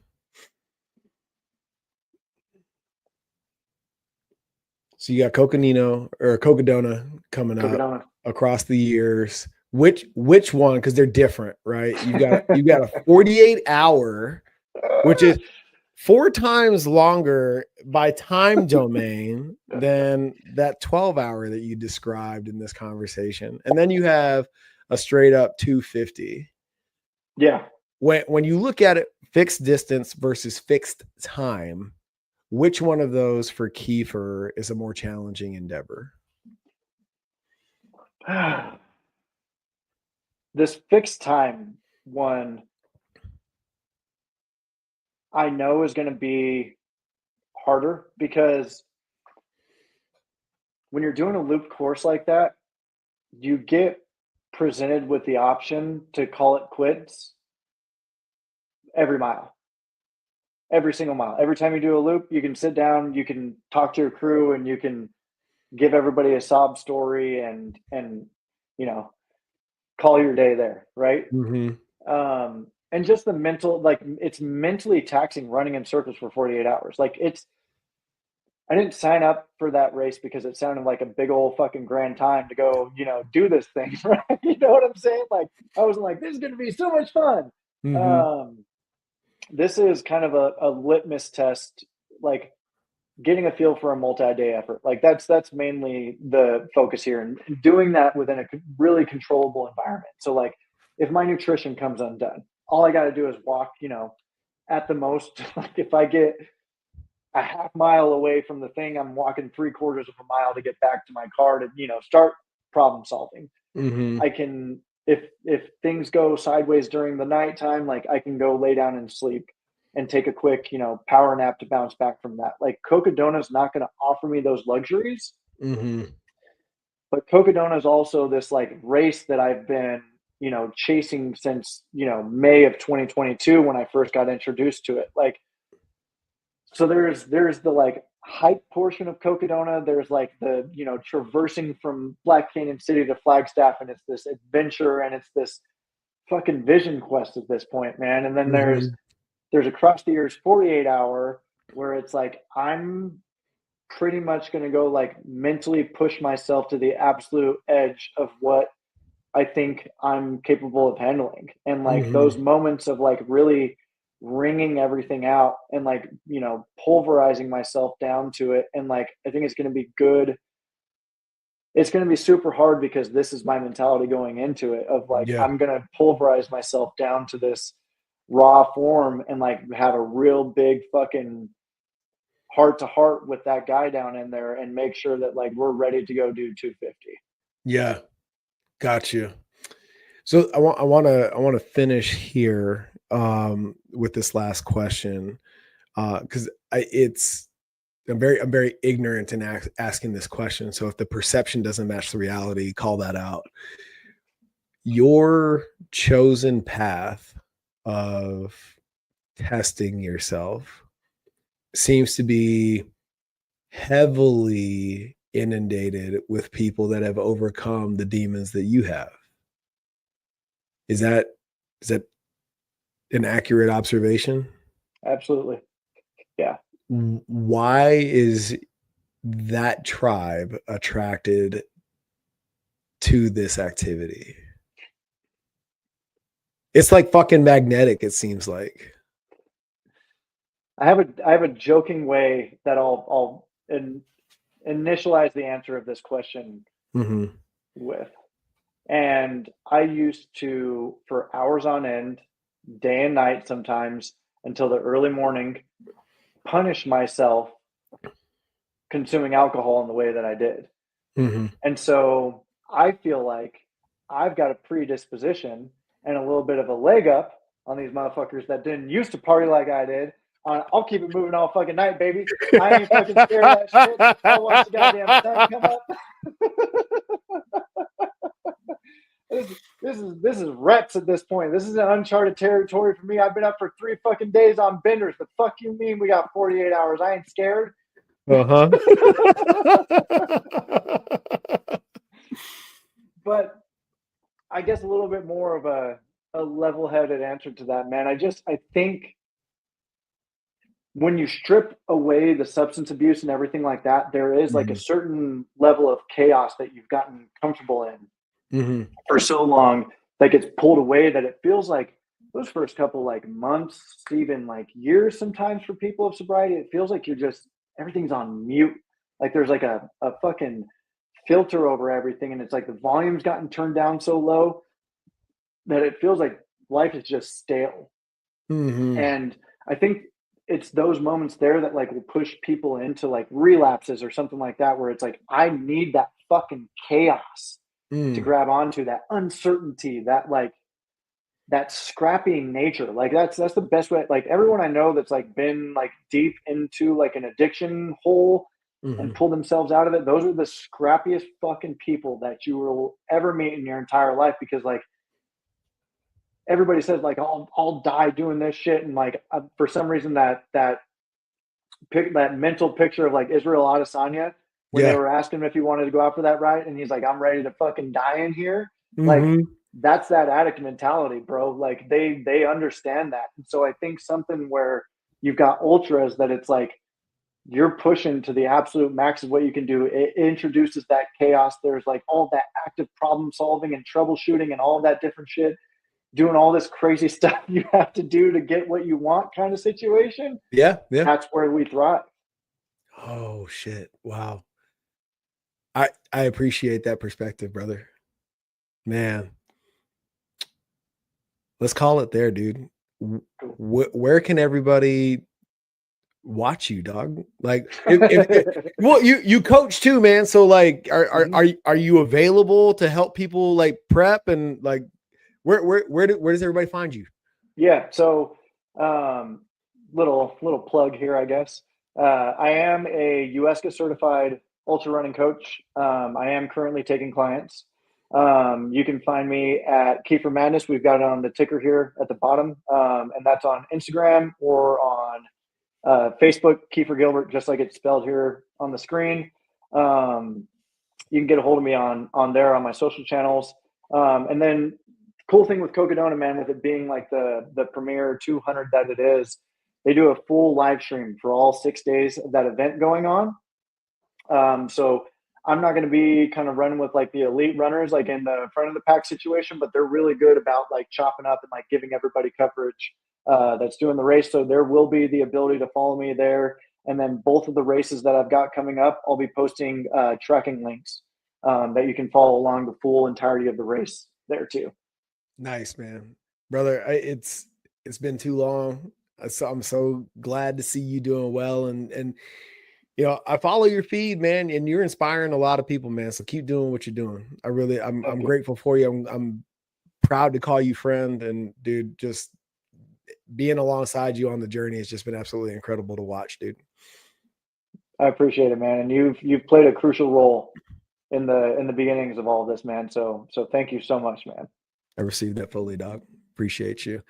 So you got Coconino or Cocodona coming up Cocodona. across the years. Which one? Because they're different, right? You got a 48 hour, which is 4 times longer by time domain than that 12-hour that you described in this conversation. And then you have a straight up 250. Yeah. When you look at it, fixed distance versus fixed time, which one of those for Keifer is a more challenging endeavor? This fixed time one, I know is going to be harder because when you're doing a loop course like that, you get presented with the option to call it quits every mile, every single mile. Every time you do a loop, you can sit down, you can talk to your crew, and you can give everybody a sob story and you know, call your day there, right? Mm-hmm. And just the mental, like, it's mentally taxing running in circles for 48 hours. Like, I didn't sign up for that race because it sounded like a big old fucking grand time to go, do this thing, right? You know what I'm saying? Like, I was like, this is going to be so much fun. Mm-hmm. This is kind of a litmus test, like getting a feel for a multi-day effort. Like that's mainly the focus here, and doing that within a really controllable environment. So like, if my nutrition comes undone, all I got to do is walk, at the most, like if I get a half mile away from the thing, I'm walking 3/4 of a mile to get back to my car to, start problem solving. Mm-hmm. I can, if things go sideways during the nighttime, like I can go lay down and sleep and take a quick, power nap to bounce back from that. Like Cocodona is not going to offer me those luxuries, Mm-hmm. but Cocodona is also this like race that I've been, chasing since, May of 2022 when I first got introduced to it. Like, so there's the like hike portion of Cocodona. There's like the, traversing from Black Canyon City to Flagstaff, and it's this adventure and it's this fucking vision quest at this point, man. And then Mm-hmm. there's across the years 48 hour where it's like I'm pretty much going to go like mentally push myself to the absolute edge of what I think I'm capable of handling. And like Mm-hmm. those moments of like really wringing everything out and like, pulverizing myself down to it. And like, I think it's going to be good. It's going to be super hard because this is my mentality going into it of like, Yeah. I'm going to pulverize myself down to this raw form and like have a real big fucking heart to heart with that guy down in there and make sure that like we're ready to go do 250. Yeah. Got you. So I want to finish here with this last question because I'm very ignorant in asking this question. So if the perception doesn't match the reality, call that out. Your chosen path of testing yourself seems to be heavily inundated with people that have overcome the demons that you have. Is that an accurate observation? Absolutely. Yeah. Why is that tribe attracted to this activity? It's like fucking magnetic, it seems like. I have a joking way that I'll initialize the answer of this question Mm-hmm. with. And I used to, for hours on end, day and night sometimes, until the early morning, punish myself consuming alcohol in the way that I did. Mm-hmm. And so I feel like I've got a predisposition and a little bit of a leg up on these motherfuckers that didn't used to party like I did. I'll keep it moving all fucking night, baby. I ain't fucking scared of that shit. I'll watch the goddamn sun come up. This is reps at this point. This is an uncharted territory for me. I've been up for 3 fucking days on benders. The fuck you mean we got 48 hours? I ain't scared. Uh-huh. But I guess a little bit more of a level-headed answer to that, man. I think when you strip away the substance abuse and everything like that, there is like a Mm-hmm. certain level of chaos that you've gotten comfortable in Mm-hmm. for so long that gets pulled away that it feels like those first couple like months, even like years sometimes for people of sobriety, it feels like everything's on mute. Like there's like a fucking filter over everything. And it's like the volume's gotten turned down so low that it feels like life is just stale. Mm-hmm. And I think it's those moments there that like will push people into like relapses or something like that, where it's like, I need that fucking chaos to grab onto, that uncertainty, that scrappy nature. Like that's the best way. Like everyone I know that's like been like deep into like an addiction hole and pull themselves out of it, those are the scrappiest fucking people that you will ever meet in your entire life. Because like everybody says like I'll die doing this shit, and like for some reason that mental picture of like Israel Adesanya when they Yeah. were asking him if he wanted to go out for that ride, and he's like, I'm ready to fucking die in here. Like Mm-hmm. that's that addict mentality, bro. Like they understand that. And so I think something where you've got ultras that it's like you're pushing to the absolute max of what you can do. It introduces that chaos. There's like all that active problem solving and troubleshooting and all that different shit, doing all this crazy stuff you have to do to get what you want kind of situation. Yeah. Yeah. That's where we thrive. Oh shit. Wow. I appreciate that perspective, brother. Man. Let's call it there, dude. Cool. Where can everybody watch you, dog? Like, well, you coach too, man. So, like, are you available to help people like prep and like where does everybody find you? Yeah. So, little plug here, I guess. I am a USCA certified ultra running coach. I am currently taking clients. You can find me at Keifer Madness. We've got it on the ticker here at the bottom, and that's on Instagram or on Facebook. Keifer Gilbert, just like it's spelled here on the screen. You can get a hold of me on there on my social channels. And then cool thing with Cocodona, man, with it being like the premier 200 that it is, they do a full live stream for all 6 days of that event going on. So I'm not going to be kind of running with like the elite runners, like in the front of the pack situation, but they're really good about like chopping up and like giving everybody coverage that's doing the race. So there will be the ability to follow me there. And then both of the races that I've got coming up, I'll be posting tracking links that you can follow along the full entirety of the race there too. Nice, man, brother. It's been too long. So I'm so glad to see you doing well, and you know, I follow your feed, man, and you're inspiring a lot of people, man. So keep doing what you're doing. I'm grateful for you. I'm proud to call you friend, and dude, just being alongside you on the journey has just been absolutely incredible to watch, dude. I appreciate it, man, and you've played a crucial role in the beginnings of all of this, man. So thank you so much, man. I received that fully, dog. Appreciate you.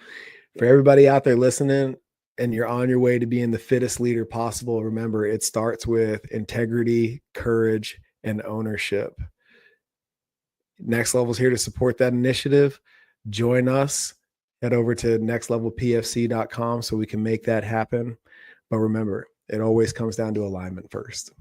For everybody out there listening, and you're on your way to being the fittest leader possible, remember, it starts with integrity, courage, and ownership. Next Level's here to support that initiative. Join us. Head over to nextlevelpfc.com so we can make that happen. But remember, it always comes down to alignment first.